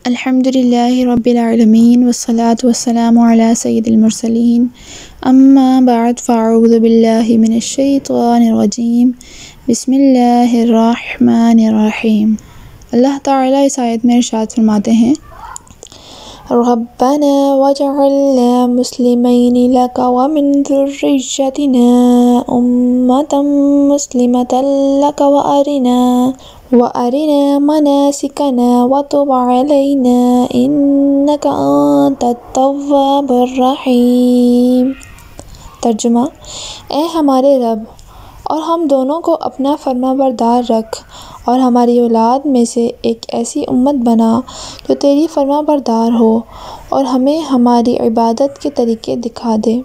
الحمدللہ رب العالمین والصلاة والسلام علی سید المرسلین اما بعد فاعوذ باللہ من الشیطان الرجیم بسم اللہ الرحمن الرحیم۔ اللہ تعالیٰ اس آیت میں ارشاد فرماتے ہیں، ربنا وجعلنا مسلمین لک ومن ذریتنا امۃ مسلمۃ لک وارنا مناسکنا وتب علینا انک انت التواب الرحیم۔ ترجمہ: اے ہمارے رب، اور ہم دونوں کو اپنا فرما بردار رکھ اور ہماری اولاد میں سے ایک ایسی امت بنا جو تیری فرما بردار ہو، اور ہمیں ہماری عبادت کے طریقے دکھا دے،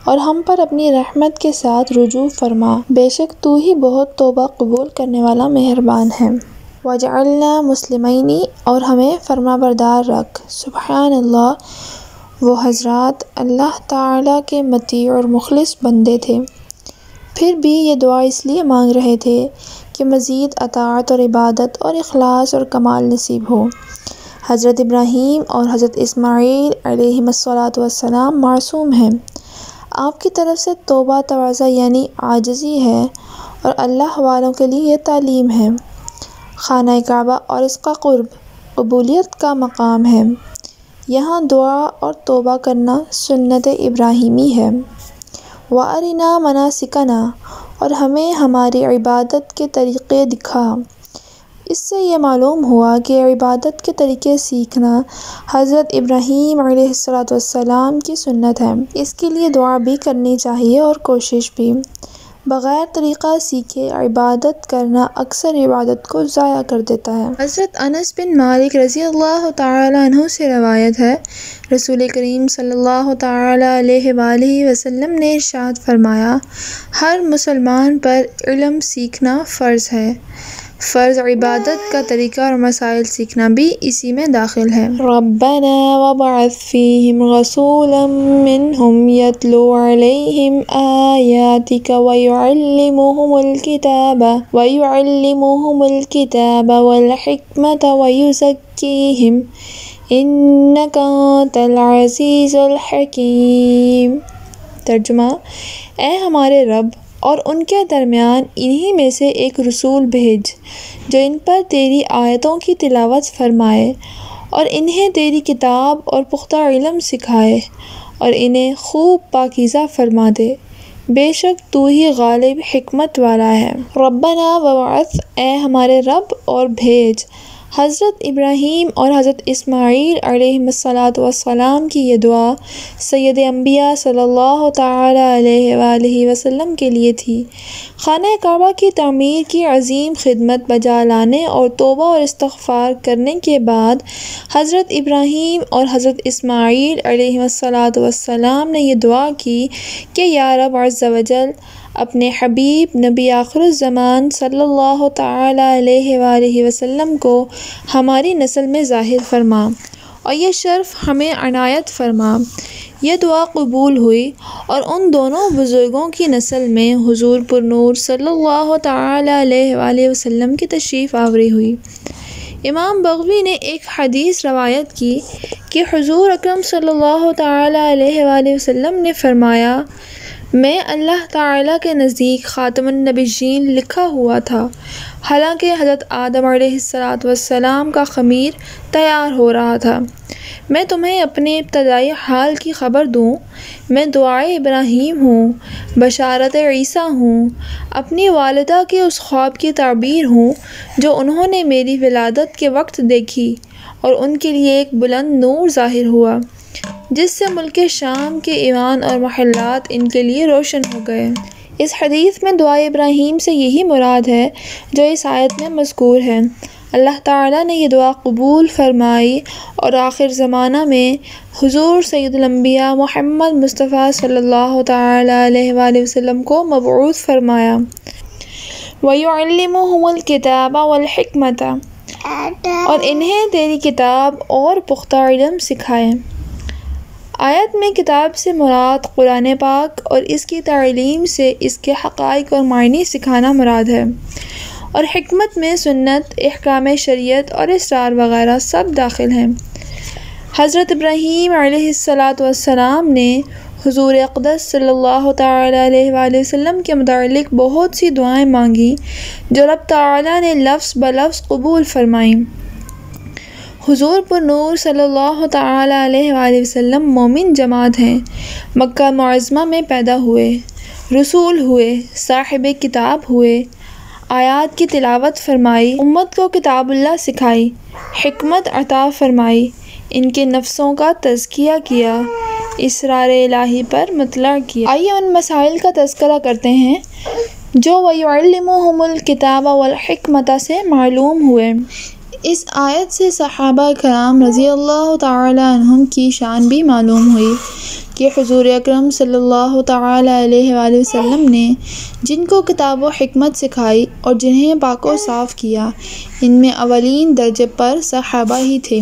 اور ہم پر اپنی رحمت کے ساتھ رجوع فرما، بے شک تو ہی بہت توبہ قبول کرنے والا مہربان ہے۔ وجعلنا مسلمین، اور ہمیں فرما بردار رکھ۔ سبحان اللہ، وہ حضرات اللہ تعالیٰ کے مطیع اور مخلص بندے تھے، پھر بھی یہ دعا اس لیے مانگ رہے تھے کہ مزید اطاعت اور عبادت اور اخلاص اور کمال نصیب ہو۔ حضرت ابراہیم اور حضرت اسماعیل علیہم السلام معصوم ہیں۔ آپ کی طرف سے توبہ تواضع یعنی عاجزی ہے، اور اللہ والوں کے لیے یہ تعلیم ہے۔ خانہ کعبہ اور اس کا قرب قبولیت کا مقام ہے، یہاں دعا اور توبہ کرنا سنت ابراہیمی ہے۔ وَأَرِنَا مَنَاسِكَنَا، اور ہمیں ہماری عبادت کے طریقے دکھا۔ اس سے یہ معلوم ہوا کہ عبادت کے طریقے سیکھنا حضرت ابراہیم علیہ السلام کی سنت ہے۔ اس کے لیے دعا بھی کرنی چاہیے اور کوشش بھی۔ بغیر طریقہ سیکھے عبادت کرنا اکثر عبادت کو ضائع کر دیتا ہے۔ حضرت انس بن مالک رضی اللہ تعالیٰ عنہ سے روایت ہے، رسول کریم صلی اللہ تعالیٰ علیہ وآلہ وسلم نے ارشاد فرمایا، ہر مسلمان پر علم سیکھنا فرض ہے۔ فرض عبادت کا طریقہ اور مسائل سیکھنا بھی اسی میں داخل ہے۔ ربنا وابعث فیہم رسولا منہم یتلو علیہم آیاتک ویعلمہم الکتاب والحکمت ویزکیہم انک انت العزیز الحکیم۔ ترجمہ: اے ہمارے رب، اور ان کے درمیان انہی میں سے ایک رسول بھیج جو ان پر تیری آیتوں کی تلاوت فرمائے، اور انہیں تیری کتاب اور پختہ علم سکھائے، اور انہیں خوب پاکیزہ فرما دے، بے شک تو ہی غالب حکمت والا ہے۔ ربنا وابعث، اے ہمارے رب اور بھیج۔ حضرت ابراہیم اور حضرت اسماعیل علیہم السلام کی یہ دعا سید انبیاء صلی اللہ تعالیٰ علیہ وآلہ وسلم کے لیے تھی۔ خانہ کعبہ کی تعمیر کی عظیم خدمت بجا لانے اور توبہ اور استغفار کرنے کے بعد حضرت ابراہیم اور حضرت اسماعیل علیہم السلام نے یہ دعا کی کہ یا رب عز و جل، اپنے حبیب نبی آخر الزمان صلی اللہ تعالیٰ علیہ وآلہ وسلم کو ہماری نسل میں ظاہر فرما، اور یہ شرف ہمیں عنایت فرما۔ یہ دعا قبول ہوئی، اور ان دونوں بزرگوں کی نسل میں حضور پر نور صلی اللہ تعالیٰ علیہ وآلہ وسلم کی تشریف آوری ہوئی۔ امام بغوی نے ایک حدیث روایت کی کہ حضور اکرم صلی اللہ تعالیٰ علیہ وآلہ وسلم نے فرمایا، میں اللہ تعالیٰ کے نزدیک خاتم النبیین لکھا ہوا تھا، حالانکہ حضرت آدم علیہ السلام کا خمیر تیار ہو رہا تھا۔ میں تمہیں اپنے ابتدائی حال کی خبر دوں، میں دعائے ابراہیم ہوں، بشارت عیسیٰ ہوں، اپنی والدہ کے اس خواب کی تعبیر ہوں جو انہوں نے میری ولادت کے وقت دیکھی، اور ان کے لیے ایک بلند نور ظاہر ہوا جس سے ملک شام کے ایوان اور محلات ان کے لیے روشن ہو گئے۔ اس حدیث میں دعائے ابراہیم سے یہی مراد ہے جو اس آیت میں مذکور ہے۔ اللہ تعالیٰ نے یہ دعا قبول فرمائی اور آخر زمانہ میں حضور سید الانبیاء محمد مصطفیٰ صلی اللہ تعالیٰ علیہ وآلہ وسلم کو مبعوث فرمایا۔ وَيُعَلِّمُهُمُ الْكِتَابَ وَالْحِكْمَةَ، اور انہیں تیری کتاب اور پختہ علم سکھائے۔ آیت میں کتاب سے مراد قرآن پاک اور اس کی تعلیم سے اس کے حقائق اور معنی سکھانا مراد ہے، اور حکمت میں سنت، احکام شریعت اور اسرار وغیرہ سب داخل ہیں۔ حضرت ابراہیم علیہ السلام نے حضور اقدس صلی اللہ تعالیٰ علیہ وآلہ وسلم کے متعلق بہت سی دعائیں مانگیں جو رب تعالیٰ نے لفظ بلفظ قبول فرمائیں۔ حضور پر نور صلی اللہ تعالیٰ علیہ وآلہ وسلم مومن جماعت ہیں، مکہ معظمہ میں پیدا ہوئے، رسول ہوئے، صاحب کتاب ہوئے، آیات کی تلاوت فرمائی، امت کو کتاب اللہ سکھائی، حکمت عطا فرمائی، ان کے نفسوں کا تزکیہ کیا، اسرار الہی پر مطلع کیا۔ آئیے ان مسائل کا تذکرہ کرتے ہیں جو وَيُعَلِّمُهُمُ الْكِتَابَ وَالْحِكْمَةَ سے معلوم ہوئے۔ اس آیت سے صحابہ کرام رضی اللہ تعالی عنہم کی شان بھی معلوم ہوئی کہ حضور اکرم صلی اللہ تعالی علیہ وآلہ وسلم نے جن کو کتاب و حکمت سکھائی اور جنہیں پاک و صاف کیا، ان میں اولین درجے پر صحابہ ہی تھے۔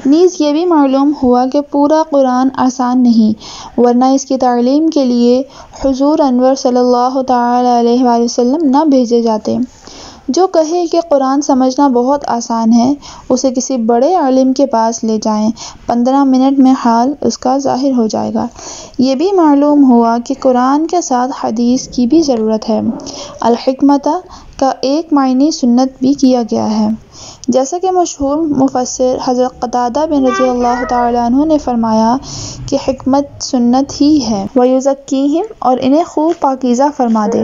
نیز یہ بھی معلوم ہوا کہ پورا قرآن آسان نہیں، ورنہ اس کی تعلیم کے لیے حضور انور صلی اللہ تعالی علیہ وآلہ وسلم نہ بھیجے جاتے۔ جو کہے کہ قرآن سمجھنا بہت آسان ہے، اسے کسی بڑے عالم کے پاس لے جائیں، 15 منٹ میں حال اس کا ظاہر ہو جائے گا۔ یہ بھی معلوم ہوا کہ قرآن کے ساتھ حدیث کی بھی ضرورت ہے۔ الحکمت کا ایک معنی سنت بھی کیا گیا ہے، جیسا کہ مشہور مفسر حضرت قتادہ بن رضی اللہ تعالیٰ عنہ نے فرمایا کہ حکمت سنت ہی ہے۔ وَيُزَكِّيهِمْ اور انہیں خوب پاکیزہ فرما دے۔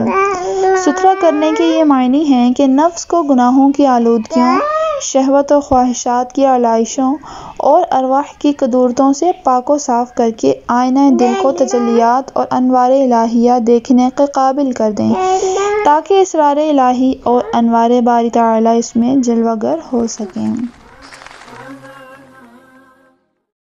ستھرا کرنے کے یہ معنی ہیں کہ نفس کو گناہوں کی آلودگیوں، شہوت و خواہشات کی علائشوں اور ارواح کی قدورتوں سے پاک و صاف کر کے آئینہ دل کو تجلیات اور انوار الہیہ دیکھنے کے قابل کر دیں، تاکہ اسرار الہی اور انوار باری تعالیٰ اس میں جلوہ گر ہو سکیں۔